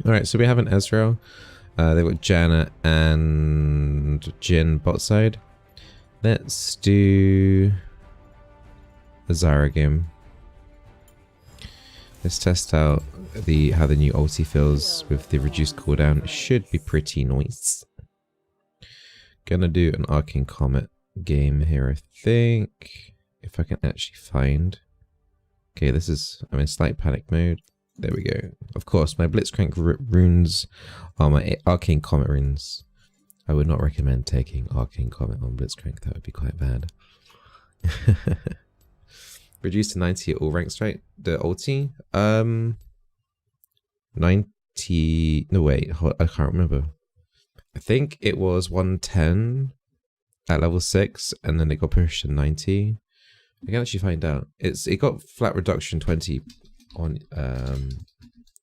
Alright, so we have an Ezreal. They've got Janna and Jhin bot side. Let's do a Zyra game. Let's test out how the new ulti feels with the reduced cooldown. It should be pretty nice. Gonna do an Arcane Comet game here, I think. If I can actually find. Okay, I'm in slight panic mode. There we go. Of course, my Blitzcrank runes are my Arcane Comet runes. I would not recommend taking Arcane Comet on Blitzcrank. That would be quite bad. Reduced to 90 at all ranks, right? The ulti? 90... No, wait. I can't remember. I think it was 110 at level 6, and then it got pushed to 90. I can actually find out. It got flat reduction 20 on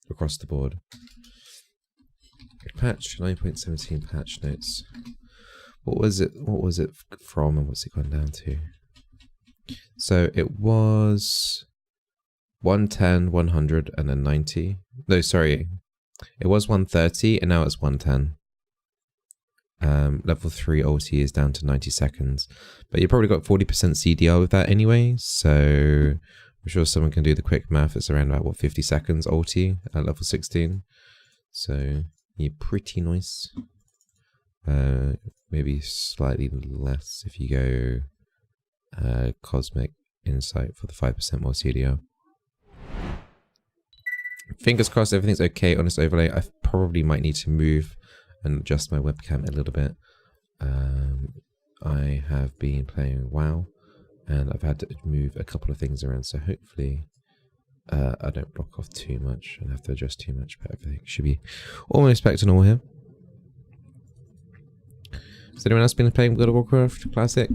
across the board. Patch 9.17 patch notes. What was it from, and what's it gone down to? So it was 110, 100, and then 90. No, sorry. It was 130, and now it's 110. Level 3 ulti is down to 90 seconds. But you probably got 40% CDR with that anyway, so I'm sure someone can do the quick math. It's around about, what, 50 seconds ulti at level 16. So, yeah, pretty nice. Maybe slightly less if you go Cosmic Insight for the 5% more CDR. Fingers crossed everything's okay on this overlay. I probably might need to move and adjust my webcam a little bit. I have been playing WoW and I've had to move a couple of things around, so hopefully I don't block off too much and have to adjust too much, but everything should be almost back to normal here. Has anyone else been playing World of Warcraft Classic?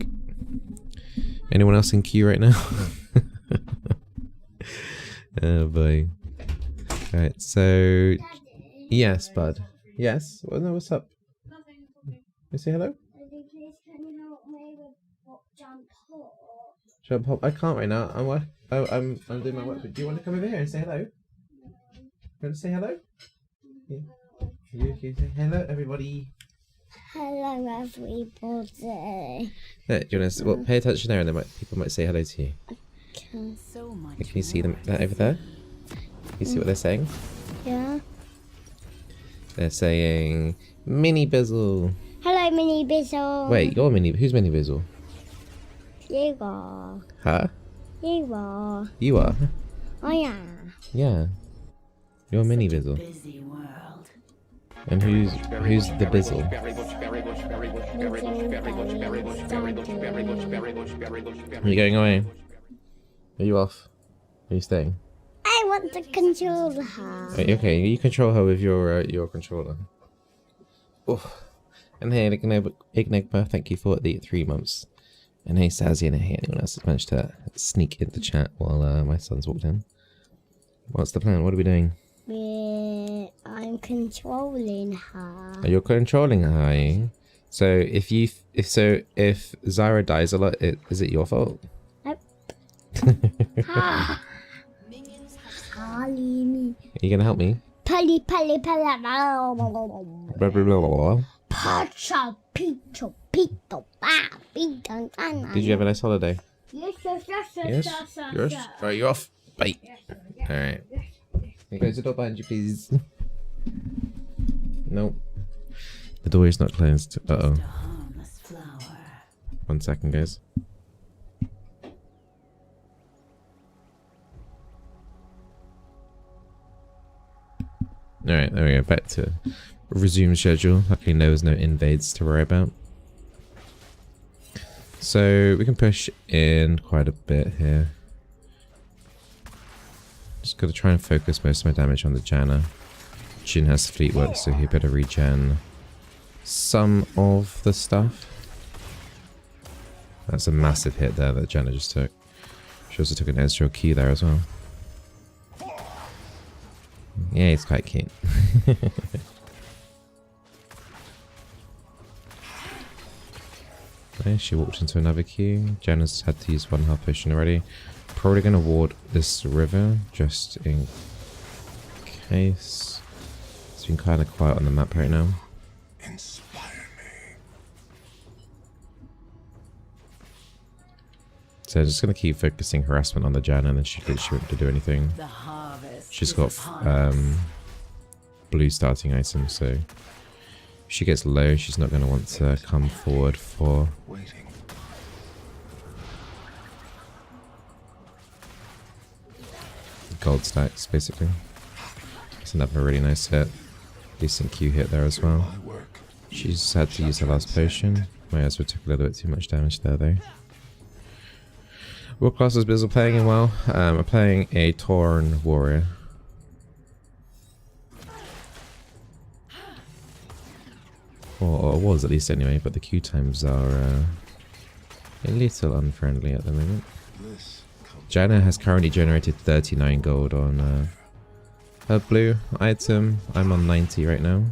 Anyone else in queue right now? Oh boy. Alright, so... Yes, bud. Yes? Well, no, what's up? Nothing. You say hello? Please, can you help me with jump hop? Jump hop? I can't right now. I'm doing my work. But do you want to come over here and say hello? You want to say hello? Yeah. You say hello, everybody. Hello, everybody. Yeah, do you want to? Well, pay attention there, and then people might say hello to you. Can you see them over there? You see what they're saying? Yeah. They're saying Mini Bizzle. Hello, Mini Bizzle. Wait, you're Mini. Who's Mini Bizzle? You are. Huh? You are. You are. I am. Yeah. You're Mini Bizzle. Busy world. And who's the Bizzle? Are you going away? Are you off? Are you staying? I want to control her. Okay, you control her with your controller. Oof. And hey, Ignigma, thank you for the 3 months. And hey, Sazzy, and hey, anyone else that's managed to sneak into chat while my son's walked in. What's the plan? What are we doing? I'm controlling her. Oh, you're controlling her, are you? So if Zyra dies a lot, is it your fault? Nope. Ha! Are you gonna help me? Pally. Blah, blah, blah, blah, blah. Pacha, pito, pito, ba, pito, Did you have a nice holiday? Yes. Yes. Right, you're off. Bye. Alright. Here goes the door behind you, please. Nope. The door is not closed. Uh-oh. 1 second, guys. Alright, there we go. Back to resume schedule. Luckily there was no invades to worry about. So we can push in quite a bit here. Just gotta try and focus most of my damage on the Janna. Jhin has fleet work, so he better regen some of the stuff. That's a massive hit there that Janna just took. She also took an Ezreal key there as well. Yeah, it's quite cute. Okay, she walked into another queue. Janna's had to use one health potion already. Probably going to ward this river just in case. been kind of quiet on the map right now. So I'm just going to keep focusing harassment on the Jan, and then she won't do anything. She's got blue starting items, so if she gets low, she's not going to want to come forward for gold stacks, basically. It's another really nice hit. Decent Q hit there as well. She's had to use her last potion. My Ezra took a little bit too much damage there though. What class is Bizzle playing in well? I'm playing a Tauren warrior. Or was at least anyway, but the Q times are a little unfriendly at the moment. Janna has currently generated 39 gold on her blue item. I'm on 90 right now.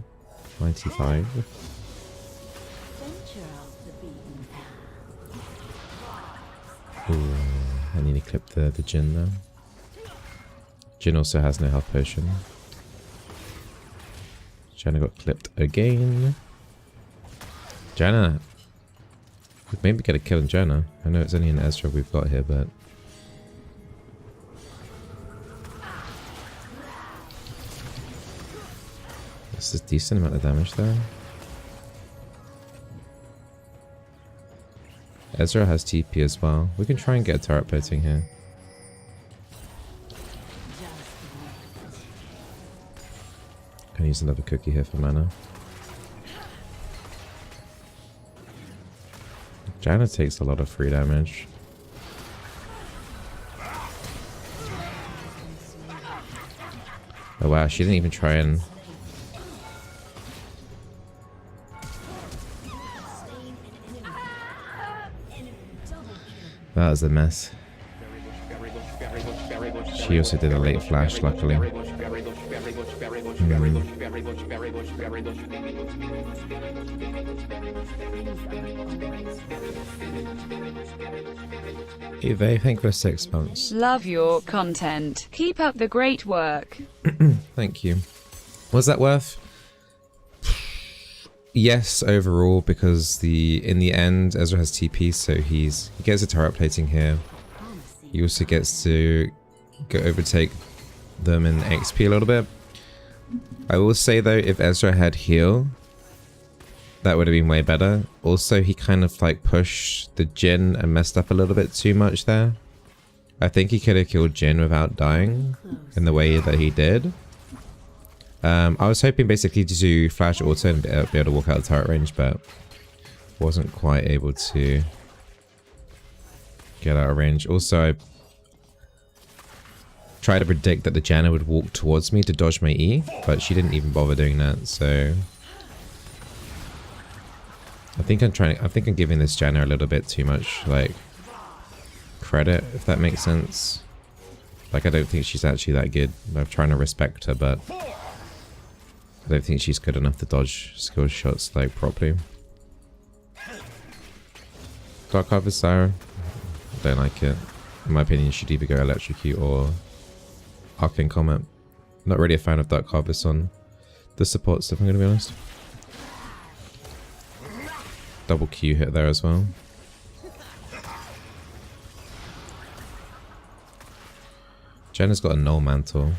95. Ooh, I need to clip the Jhin now. Jhin also has no health potion. Janna got clipped again. Janna. Could maybe get a kill on Janna. I know it's only an Ezra we've got here, but... this is a decent amount of damage there. Ezra has TP as well. We can try and get a turret plating here. Can use another cookie here for mana. Janna takes a lot of free damage. Oh wow, she didn't even try and... that was a mess. She also did a late flash, luckily. Eve, thank you for 6 months. Love your content. Keep up the great work. Thank you. Was that worth? Yes, overall, because in the end, Ezra has TP, so he gets a turret plating here. He also gets to go overtake them in XP a little bit. I will say though, if Ezra had heal, that would have been way better. Also, he kind of like pushed the Jhin and messed up a little bit too much there. I think he could have killed Jhin without dying in the way that he did. I was hoping basically to do flash auto and be able to walk out of turret range, but wasn't quite able to get out of range. Also, I tried to predict that the Janna would walk towards me to dodge my E, but she didn't even bother doing that, so... I think I'm giving this Janna a little bit too much, like, credit, if that makes sense. Like, I don't think she's actually that good. I'm trying to respect her, but... I don't think she's good enough to dodge skill shots like properly. Dark Harvest Zyra. I don't like it. In my opinion, you should either go Electrocute or Arcane Comet. Not really a fan of Dark Harvest on the support stuff, I'm going to be honest. Double Q hit there as well. Jenna's got a Null Mantle.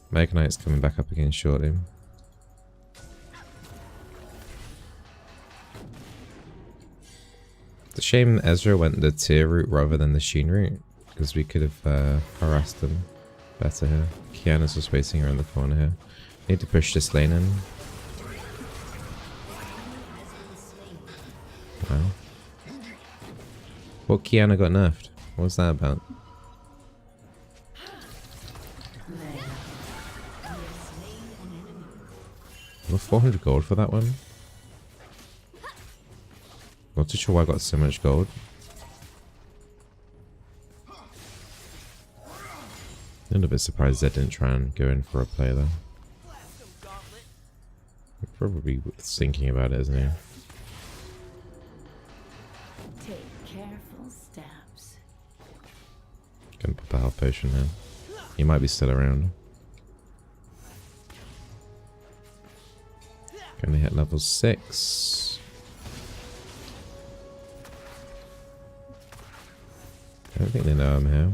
Mega Knight's coming back up again shortly. It's a shame Ezra went the tier route rather than the Sheen route, because we could have harassed them better here. Kiana's just waiting around the corner here. Need to push this lane in. Wow. What Kiana got nerfed? What was that about? Well, 400 gold for that one. Not too sure why I got so much gold. A little bit surprised they didn't try and go in for a play though. Probably thinking about it, isn't he? Take careful steps. Gonna pop a health potion here. He might be still around. Gonna hit level 6. I don't think they know I'm here.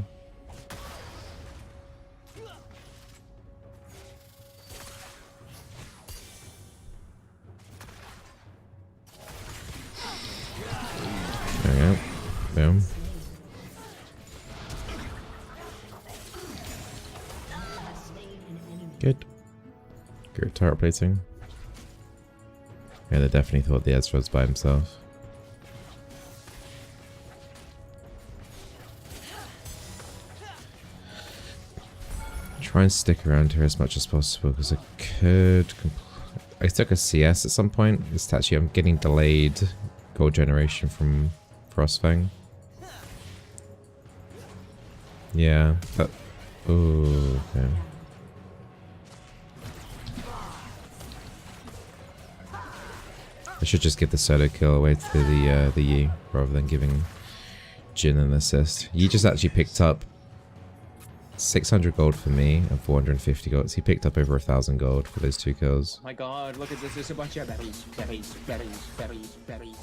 There we go. Boom. Good. Good turret plating. Yeah, they definitely thought the Ezra was by himself. Try and stick around here as much as possible because I could. I took a CS at some point. It's actually I'm getting delayed gold generation from Frostfang. Yeah. Oh, okay. I should just give the solo kill away to the Yi rather than giving Jin an assist. Yi just actually picked up 600 gold for me and 450 gold. So he picked up over 1,000 gold for those 2 kills. Oh my god, look at this. There's a bunch of berries, berries, berries, berries, berries.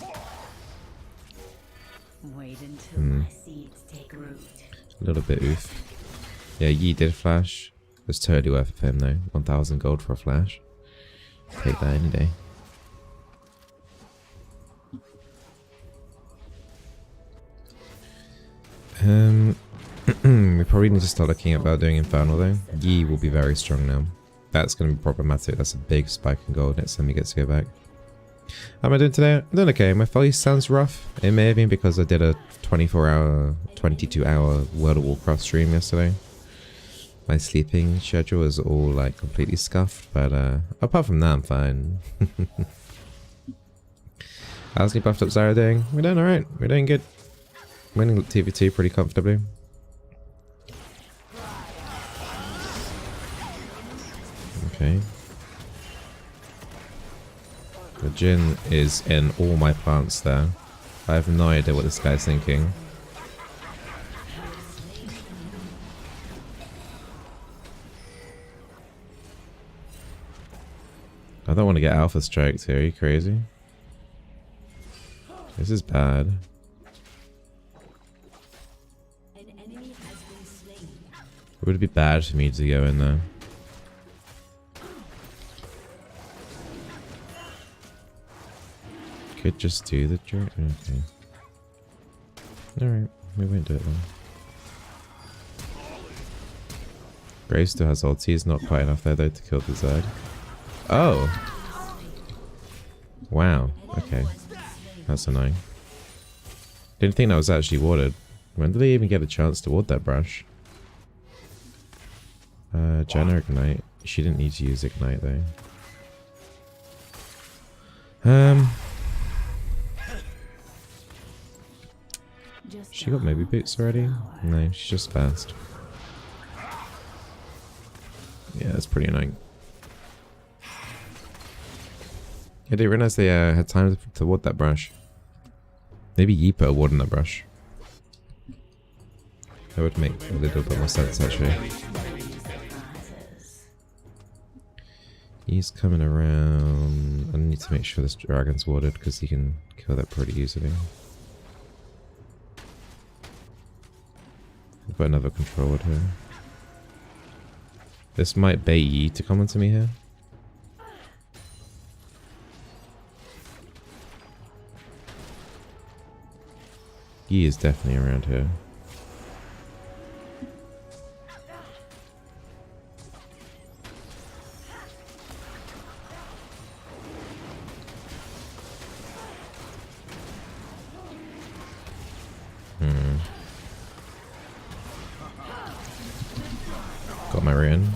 Wait until my seeds take root. A little bit oof. Yeah, Yi did flash. It was totally worth it for him though. 1,000 gold for a flash. Take that any day. We probably need to start looking about doing Infernal though. Yi will be very strong now. That's going to be problematic. That's a big spike in gold next time he gets to go back. How am I doing today? I'm doing okay. My voice sounds rough. It may have been because I did a 24-hour, 22-hour World of Warcraft stream yesterday. My sleeping schedule is all like completely scuffed, but apart from that I'm fine. How's the buffed up Zyra doing? We're doing alright. We're doing good. Winning TV2 pretty comfortably. Okay. The Jin is in all my plants there. I have no idea what this guy's thinking. I don't want to get alpha striked here, are you crazy? This is bad. Would it be bad for me to go in there? Could just do the jerk. Okay. Alright, we won't do it then. Gray still has ulti, he's not quite enough there though to kill the Zerg. Oh! Wow, okay. That's annoying. Didn't think that was actually warded. When did they even get a chance to ward that brush? Jenna Ignite. She didn't need to use Ignite though. She got maybe boots already? No, she's just fast. Yeah, that's pretty annoying. Yeah, I didn't realize they had time to ward that brush. Maybe Yi put a ward on that brush. That would make a little bit more sense actually. He's coming around. I need to make sure this dragon's warded because he can kill that pretty easily. We've got another control ward here. This might bait Yi to come onto me here. Yi is definitely around here. Got my rune.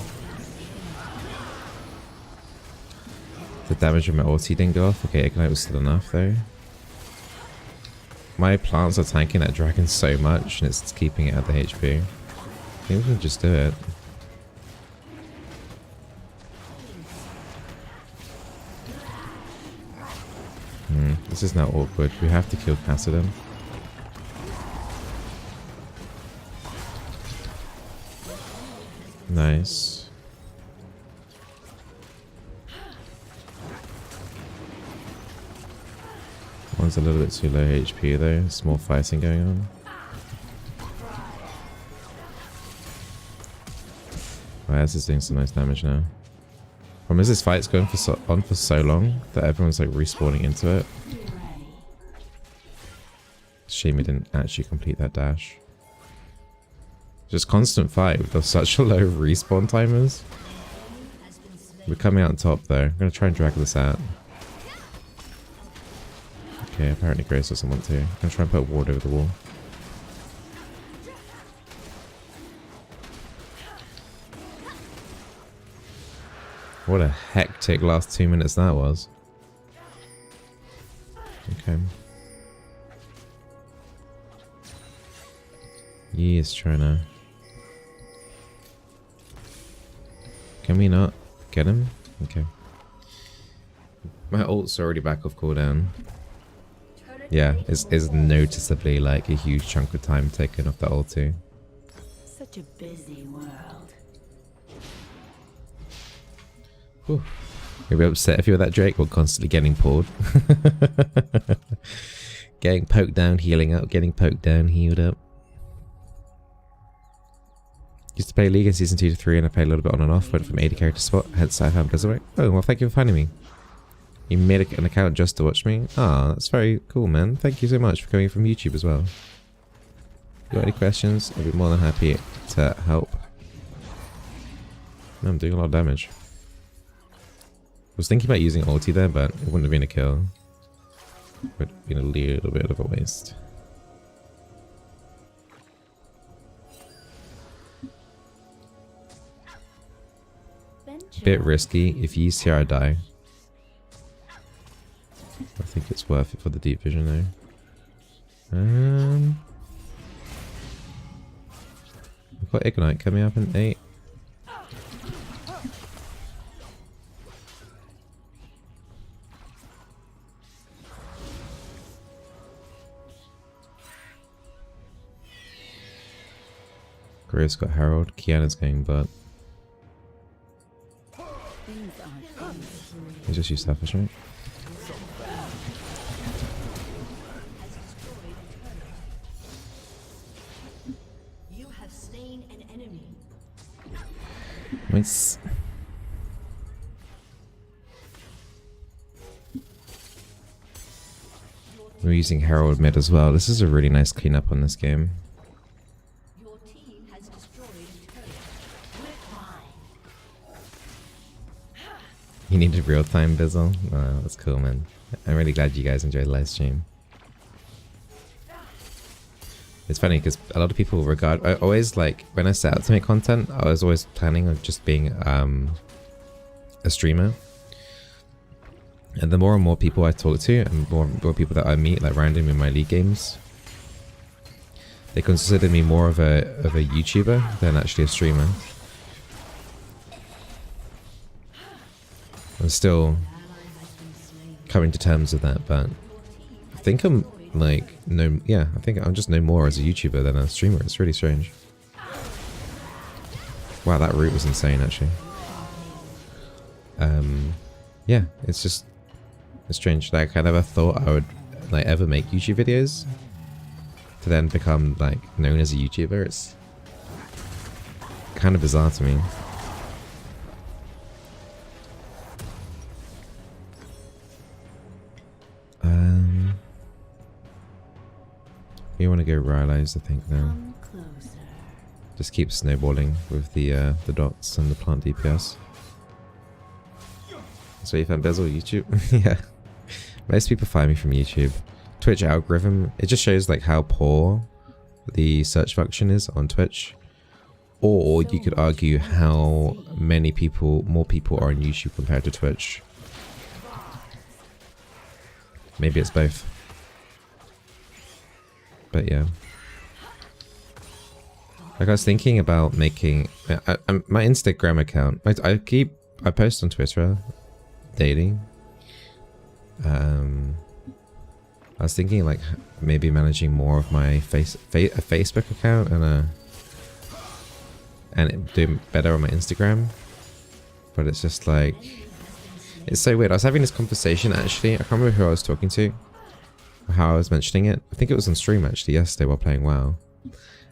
The damage of my ulti didn't go off. Okay, Ignite was still enough though. My plants are tanking that dragon so much and it's keeping it at the HP. I think we can just do it. This is now awkward. We have to kill Kassadin. Nice. One's a little bit too low HP though. There's more fighting going on. Oh, this is doing some nice damage now. Problem is this fight's going on for so long that everyone's like respawning into it. Shame we didn't actually complete that dash. Just constant fight with such low respawn timers. We're coming out on top though. I'm gonna try and drag this out. Okay, apparently Grace doesn't want to. I'm gonna try and put a ward over the wall. What a hectic last 2 minutes that was. Okay. He is trying to... Can we not get him? Okay. My ult's already back off cooldown. Yeah, it's noticeably like a huge chunk of time taken off the ult too. Such a busy world. Whew. You'll be upset if you're that Drake or constantly getting pulled. Getting poked down, healing up, getting poked down, healed up. Used to play League in Season 2 to 3 and I played a little bit on and off, went from 80 character spot, hence I found Bizzleberry. Oh, well thank you for finding me. You made an account just to watch me? Ah, that's very cool, man. Thank you so much for coming from YouTube as well. If you got any questions, I'll be more than happy to help. No, I'm doing a lot of damage. I was thinking about using ulti there, but it wouldn't have been a kill. It would have been a little bit of a waste. Bit risky. If you use here, I die. I think it's worth it for the deep vision though. We've got Ignite coming up in 8. Grace got Herald. Kiana's going butt. He's just used Selfish, right? You have slain an enemy. Nice. We're using Herald mid as well. This is a really nice cleanup on this game. Your team has destroyed a turret. You needed real time Bizzle? Oh, that's cool, man. I'm really glad you guys enjoyed the live stream. It's funny because a lot of people regard... I always like... When I set out to make content, I was always planning on just being a streamer. And the more and more people I talk to, and more people that I meet, like random in my league games, they consider me more of a YouTuber than actually a streamer. I'm still coming to terms with that, but I think I'm like I think I'm just no more as a YouTuber than a streamer. It's really strange. Wow, that route was insane actually. Yeah, it's just strange. Like I never thought I would like ever make YouTube videos to then become like known as a YouTuber. It's kind of bizarre to me. You want to go Rylai's, I think now. Just keep snowballing with the dots and the plant DPS. So you found Bizzle YouTube? Yeah. Most people find me from YouTube. Twitch algorithm, it just shows like how poor the search function is on Twitch. Or you could argue how many more people are on YouTube compared to Twitch. Maybe it's both. But yeah. Like I was thinking about making my Instagram account. I post on Twitter daily. I was thinking like maybe managing more of my Facebook account and doing better on my Instagram. But it's just like, it's so weird. I was having this conversation actually. I can't remember who I was talking to. how I was mentioning it. I think it was on stream actually yesterday while playing WoW.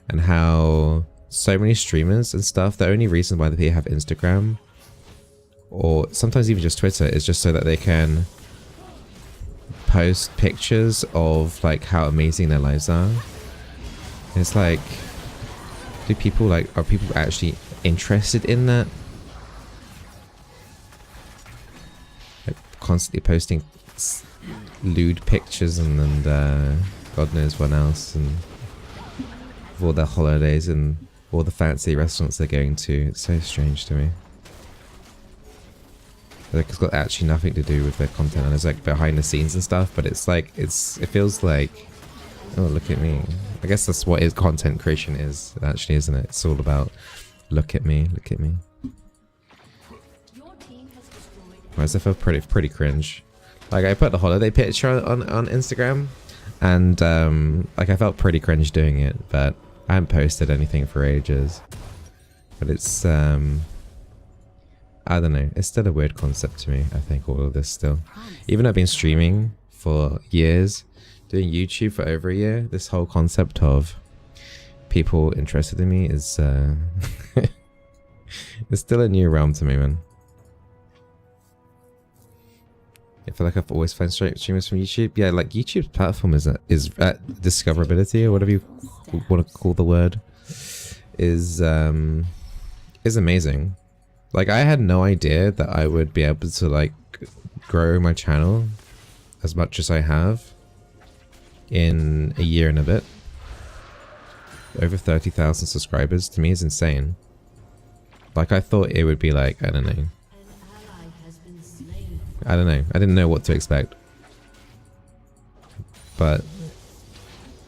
And how so many streamers and stuff, the only reason why they have Instagram or sometimes even just Twitter is just so that they can post pictures of like how amazing their lives are. And it's like, are people actually interested in that? Like constantly posting lewd pictures and God knows what else, and of all their holidays and all the fancy restaurants they're going to. It's so strange to me. Like it's got actually nothing to do with their content, and it's like behind the scenes and stuff, but it's like it feels like, oh look at me. I guess that's what content creation is actually, isn't it? It's all about look at me, look at me. Whereas I feel pretty cringe. Like I put the holiday picture on Instagram, and like I felt pretty cringe doing it, but I haven't posted anything for ages. But it's I don't know, it's still a weird concept to me, I think, all of this still. Even though I've been streaming for years, doing YouTube for over a year, this whole concept of people interested in me is it's still a new realm to me, man. I feel like I've always found streamers from YouTube. Yeah, like YouTube's platform is discoverability, or whatever you want to call the word, is amazing. Like I had no idea that I would be able to like grow my channel as much as I have in a year and a bit. Over 30,000 subscribers to me is insane. Like I thought it would be like, I don't know. I didn't know what to expect. But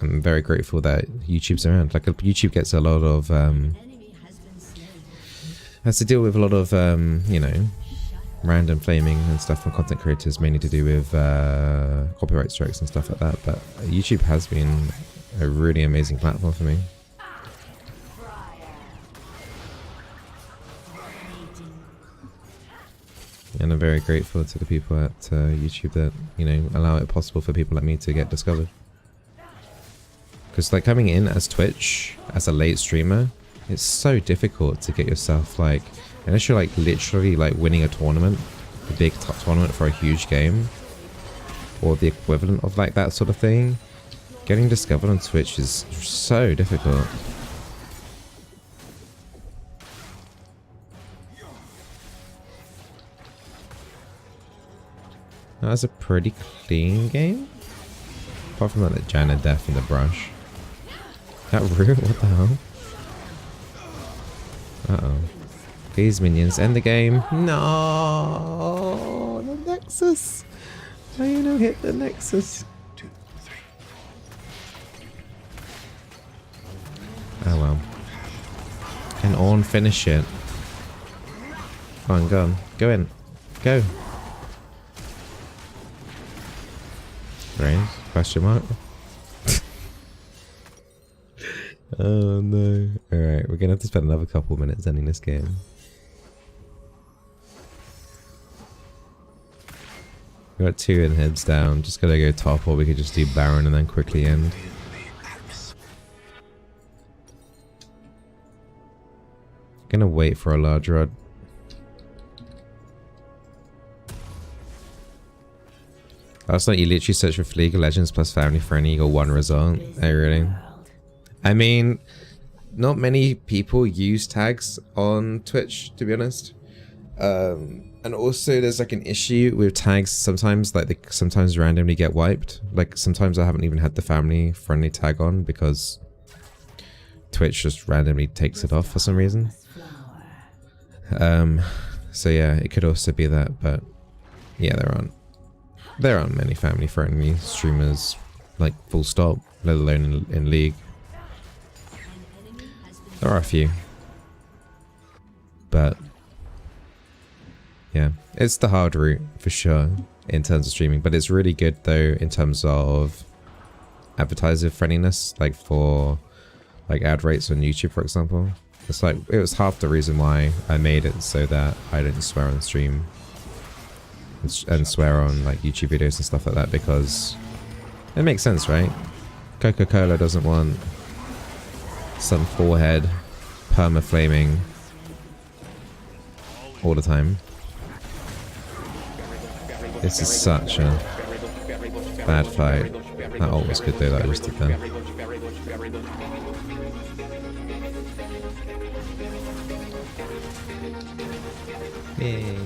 I'm very grateful that YouTube's around. Like YouTube gets a lot of has to deal with a lot of you know, random flaming and stuff from content creators, mainly to do with copyright strikes and stuff like that. But YouTube has been a really amazing platform for me. And I'm very grateful to the people at YouTube that, you know, allow it possible for people like me to get discovered. Because like coming in as Twitch, as a late streamer, it's so difficult to get yourself like, unless you're like literally like winning a tournament, a big tournament for a huge game, or the equivalent of like that sort of thing, getting discovered on Twitch is so difficult. That was a pretty clean game. Apart from like the Janna death and the brush. That root? What the hell? Uh-oh. These minions end the game. No, the Nexus. Why you no hit the Nexus? Oh well. Can Ornn finish it? Come on, go on. Go in. Go. Brains? Question mark? Oh no. Alright, we're gonna have to spend another couple minutes ending this game. We got 2 in heads down, just gotta go top, or we could just do Baron and then quickly end. Gonna wait for a large rod. Last night you literally search for League of Legends plus family friendly, you got 1 result. Oh really? I mean, not many people use tags on Twitch, to be honest. And also there's like an issue with tags sometimes, like they sometimes randomly get wiped. Like sometimes I haven't even had the family friendly tag on because Twitch just randomly takes it off for some reason. So yeah, it could also be that, but yeah, there aren't many family friendly streamers, like full stop, let alone in League. There are a few, but yeah, it's the hard route for sure in terms of streaming, but it's really good though in terms of advertiser friendliness, like for like ad rates on YouTube, for example. It's like, it was half the reason why I made it, so that I didn't swear on stream and swear on like YouTube videos and stuff like that, because It makes sense, right? Coca-Cola doesn't want some forehead perma-flaming all the time. This is such a bad fight. That ult was good though, that I just did there. Yay.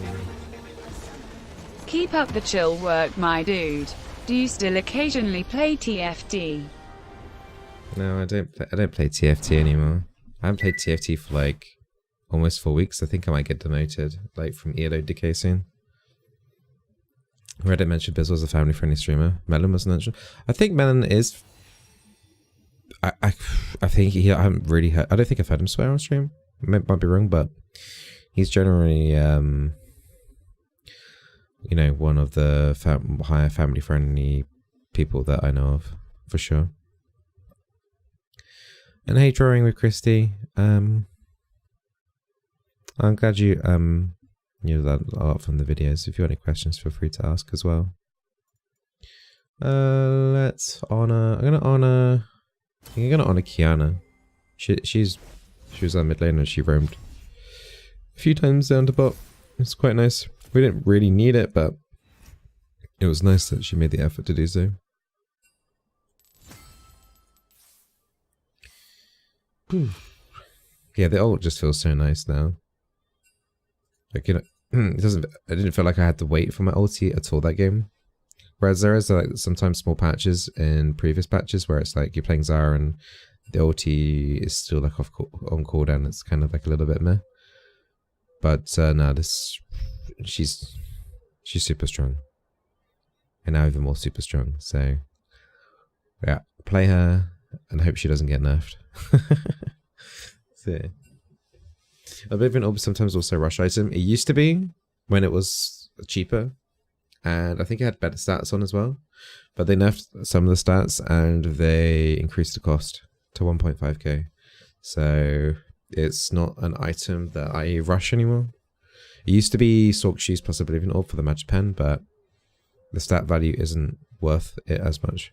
Keep up the chill work, my dude. Do you still occasionally play TFT? No, I don't play TFT anymore. I haven't played TFT for like almost 4 weeks. I think I might get demoted, like from EUW decay soon. Reddit mentioned Biz was a family-friendly streamer. Melon was mentioned. I think Melon is. I think he. I haven't really heard. I don't think I've heard him swear on stream. Might be wrong, but he's generally, you know, one of the higher family-friendly people that I know of, for sure. And hey, drawing with Christy. I'm glad you knew that a lot from the videos. If you have any questions, feel free to ask as well. Let's honor. I'm gonna honor Kiana. She was on mid lane and she roamed a few times down to bot. It's quite nice. We didn't really need it, but it was nice that she made the effort to do so. Yeah, the ult just feels so nice now. Like, you know, it doesn't. I didn't feel like I had to wait for my ulti at all that game. Whereas there is like sometimes small patches in previous patches where it's like you're playing Zyra and the ulti is still like on cooldown. It's kind of like a little bit meh. But no, she's super strong, and now even more super strong. So yeah, play her and hope she doesn't get nerfed. So a bit of an sometimes also rush item. It used to be when it was cheaper, and I think it had better stats on as well. But they nerfed some of the stats and they increased the cost to 1.5k. So it's not an item that I rush anymore. It used to be Sork Shoes plus Oblivion Orb for the Magic Pen, but the stat value isn't worth it as much.